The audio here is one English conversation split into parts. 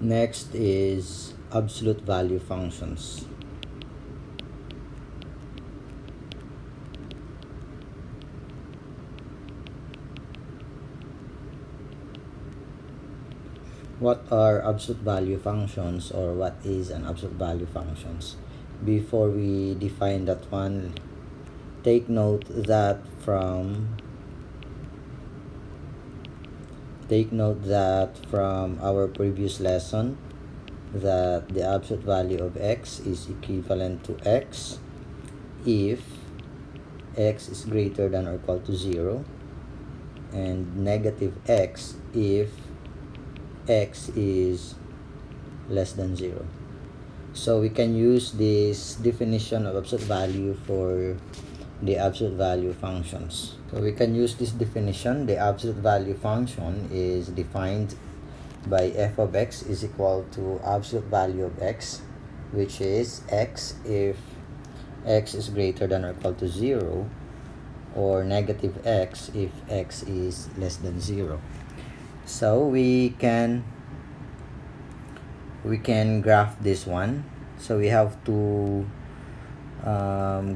Next is absolute value functions. What are absolute value functions, or what is an absolute value functions? Before we define that one, take note that from our previous lesson, that the absolute value of x is equivalent to x if x is greater than or equal to 0, and negative x if x is less than 0. So we can use this definition of absolute value for the absolute value functions. So we can use this definition. The absolute value function is defined by f of x is equal to absolute value of x, which is x if x is greater than or equal to 0, or negative x if x is less than 0. So we can graph this one. So we have to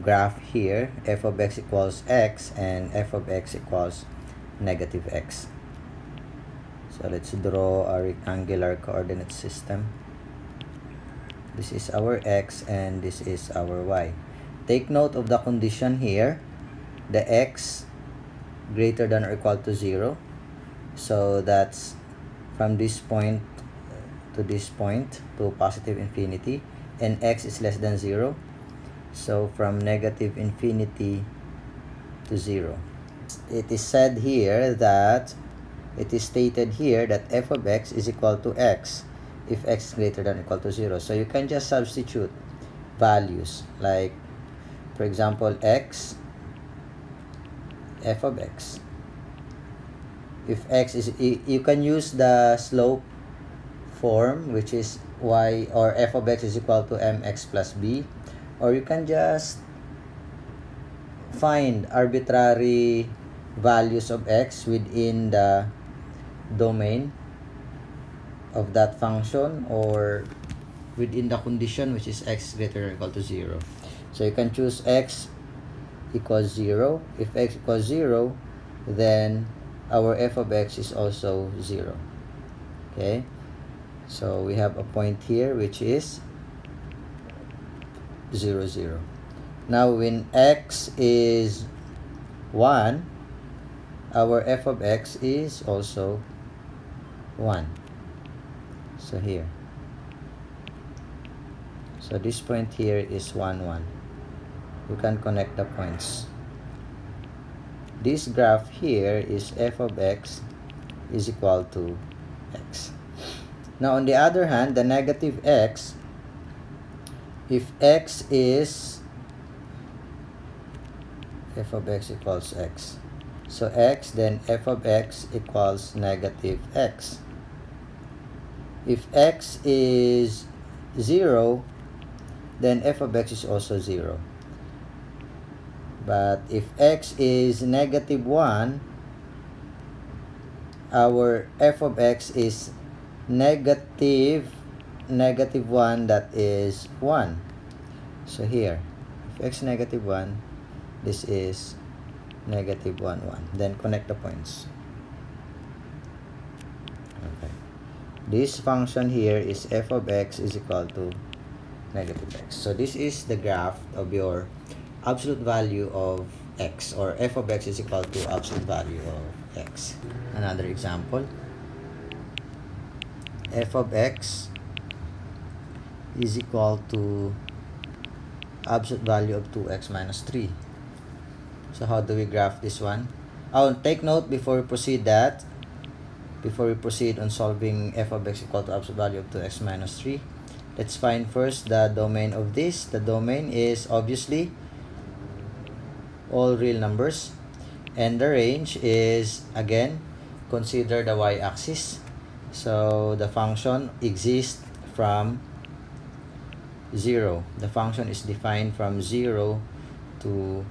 graph here f of x equals x and f of x equals negative x. So let's draw a rectangular coordinate system. This is our x and this is our y. Take note of the condition here, the x greater than or equal to 0. So that's from this point to this point to positive infinity, and x is less than 0. So from negative infinity to 0. It is stated here that f of x is equal to x if x is greater than or equal to 0. So you can just substitute values, like for example f of x. If x is, you can use the slope form, which is y, or f of x is equal to mx plus b, or you can just find arbitrary values of x within the domain of that function, or within the condition, which is x greater than or equal to 0. So you can choose x equals 0. If x equals 0, then our f of x is also 0. Okay, so we have a point here which is 0, 0. Now when x is 1, our f of x is also 1. So here, so this point here is 1, 1. We can connect the points. This graph here is f of x is equal to x. Now on the other hand, the negative x, if x is f of x equals x, so x, then f of x equals negative x. If x is 0, then f of x is also 0. But if x is negative 1, our f of x is negative 1, that is 1. So here, if x negative 1, this is negative 1, 1. Then connect the points. Okay. This function here is f of x is equal to negative x. So this is the graph of your absolute value of x, or f of x is equal to absolute value of x. Another example, f of x is equal to absolute value of 2x minus 3. So how do we graph this one? Oh, take note before we proceed on solving f of x equal to absolute value of 2x minus 3, let's find first the domain of this. The domain is obviously all real numbers, and the range is, again, consider the y-axis. So the function exists from 0. The function is defined from 0 to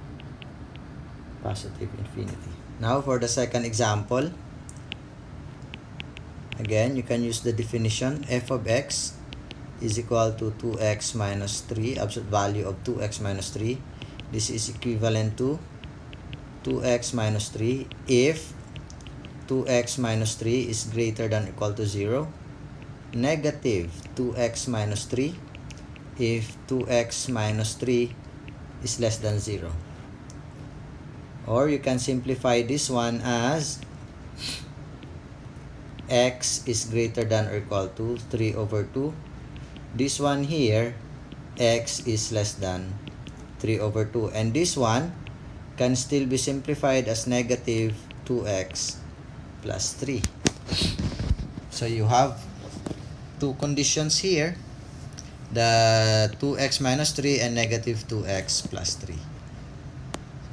positive infinity. Now for the second example, Again, you can use the definition. F of x is equal to 2x minus 3, absolute value of 2x minus 3. This is equivalent to 2x minus 3 if 2x minus 3 is greater than or equal to 0. Negative 2x minus 3 if 2x minus 3 is less than 0. Or you can simplify this one as x is greater than or equal to 3 over 2. This one here, x is less than 3 over 2. And this one can still be simplified as negative 2x plus 3. So you have two conditions here, the 2x minus 3 and negative 2x plus 3.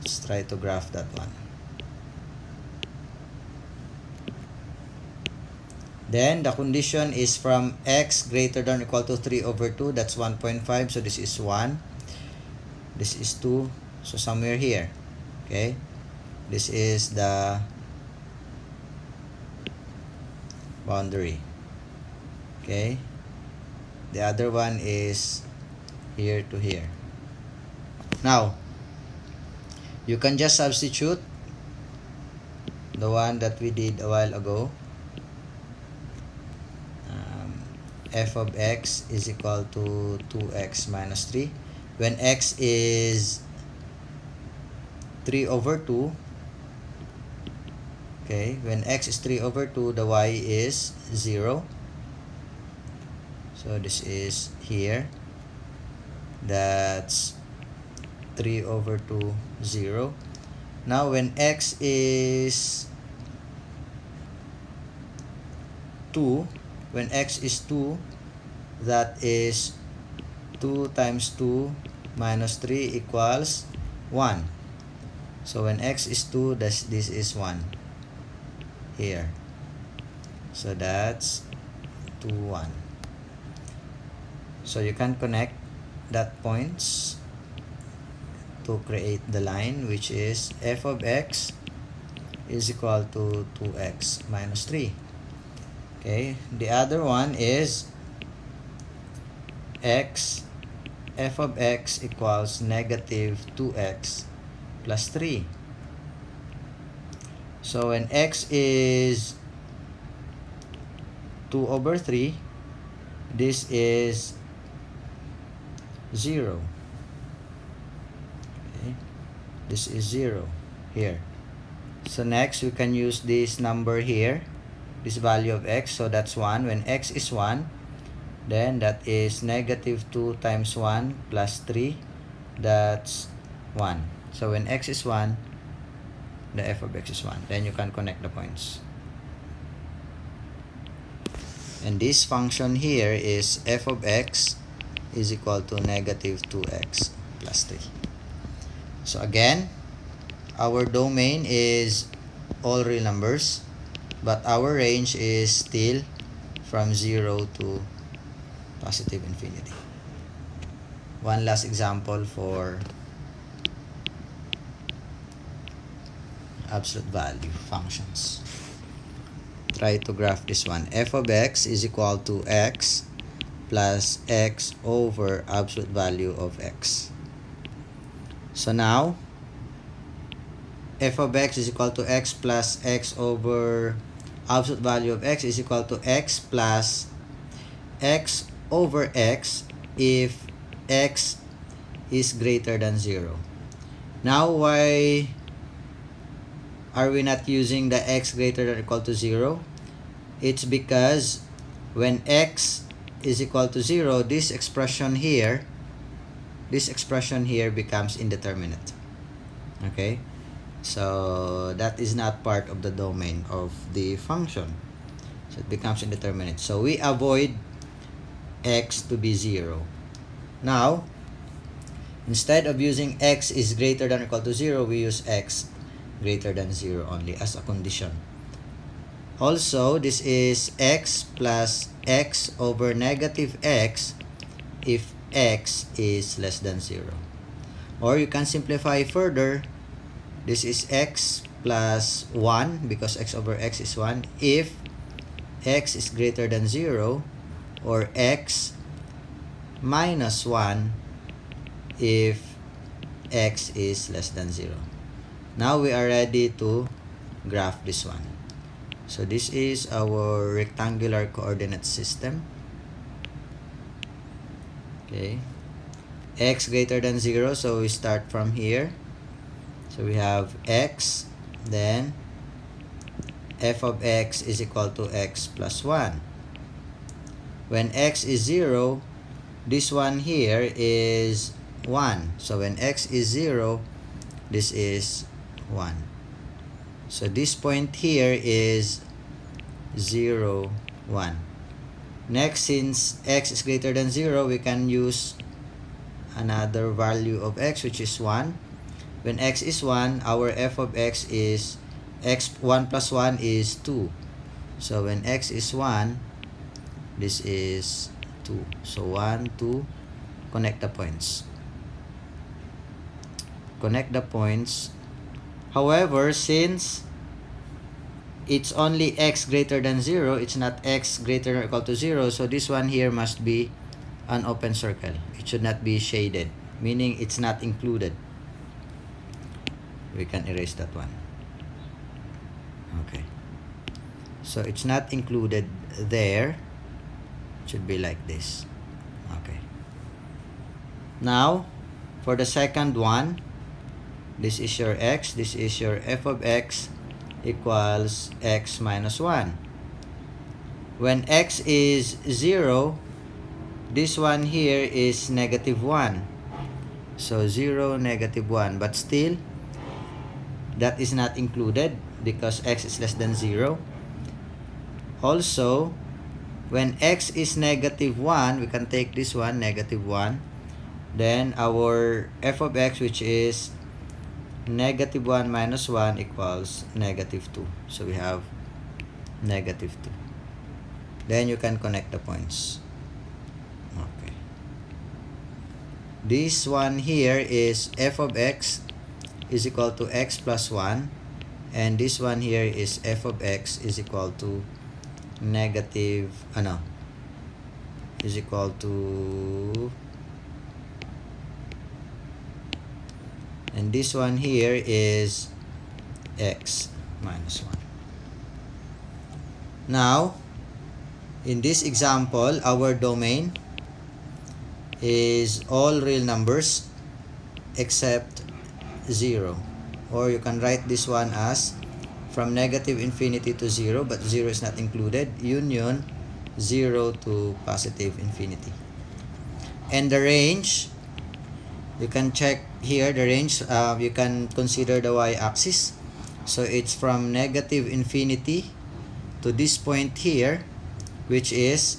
Let's try to graph that one. Then the condition is from x greater than or equal to 3 over 2. That's 1.5. So this is 1. This is 2. So somewhere here. Okay. This is the boundary. Okay. The other one is here to here. Now, you can just substitute the one that we did a while ago. F of x is equal to 2x minus 3. When x is 3 over 2, okay, when x is 3 over 2, the y is 0. So this is here. That's 3 over 2, 0. Now when x is 2, when x is 2, that is 2 times 2 minus 3 equals 1. So when x is 2, this is 1 here. So that's 2, 1. So you can connect that points to create the line, which is f of x is equal to 2x minus 3. Okay, the other one is f of x equals negative 2x plus 3. So when x is 2 over 3, this is 0. Okay, this is 0 here. So next we can use this number here, this value of x. So that's 1. When x is 1, then that is negative 2 times 1 plus 3. That's 1. So when x is 1, the f of x is 1. Then you can connect the points. And this function here is f of x is equal to negative 2x plus 3. So again, our domain is all real numbers, but our range is still from 0 to positive infinity. One last example for absolute value functions. Try to graph this one. F of x is equal to x plus x over absolute value of x. So now, f of x is equal to x plus x over absolute value of x is equal to x plus x over x if x is greater than 0. Now, why are we not using the x greater than or equal to 0? It's because when x is equal to 0, this expression here becomes indeterminate. Okay? So that is not part of the domain of the function. So it becomes indeterminate. So we avoid x to be 0. Now, instead of using x is greater than or equal to 0, we use x greater than 0 only as a condition. Also, this is x plus x over negative x if x is less than 0. Or you can simplify further. This is x plus 1 because x over x is 1 if x is greater than 0 or x minus 1 if x is less than 0. Now we are ready to graph this one. So this is our rectangular coordinate system. Okay, x greater than 0, so we start from here. So we have x, then f of x is equal to x plus 1. When x is 0, this one here is 1. So when x is 0, this is 1. So this point here is 0, 1. Next, since x is greater than 0, we can use another value of x, which is 1. When x is 1, our f of x is x 1 plus 1 is 2. So when x is 1, this is 2. So 1, 2, connect the points. Connect the points. However, since it's only x greater than 0, it's not x greater or equal to 0, so this one here must be an open circle. It should not be shaded, meaning it's not included. We can erase that one. Okay. So it's not included there. It should be like this. Okay. Now, for the second one, this is your x, this is your f of x equals x minus 1. When x is 0, this one here is negative 1. So 0, negative 1. But still, that is not included because x is less than 0. Also, when x is negative 1, we can take this one, negative 1. Then our f of x, which is negative 1 minus 1 equals negative 2. So we have negative 2. Then you can connect the points. Okay. This one here is f of x is equal to x plus 1. And this one here is f of x is equal to negative, is equal to, and this one here is x minus 1. Now, in this example, our domain is all real numbers except 0. Or you can write this one as from negative infinity to 0, but 0 is not included, union 0 to positive infinity. And the range, you can check here the range. You can consider the y-axis. So it's from negative infinity to this point here, which is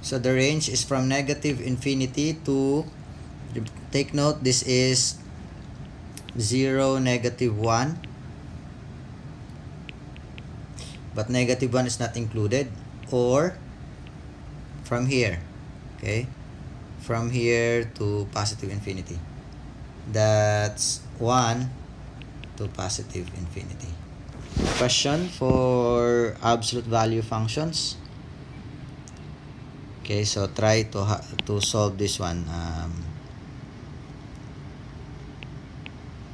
so the range is from negative infinity to, take note, this is 0, negative 1. But negative 1 is not included. Or from here, okay, from here to positive infinity. That's 1 to positive infinity. Question for absolute value functions. Okay, so try to solve this one.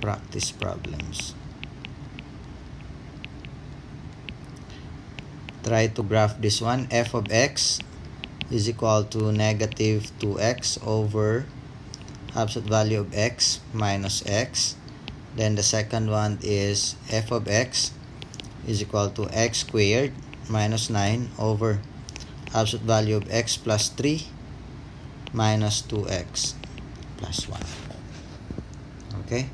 Practice problems. Try to graph this one. F of x is equal to negative 2x over absolute value of x minus x. Then the second one is f of x is equal to x squared minus 9 over absolute value of x plus 3 minus 2x plus 1. Okay.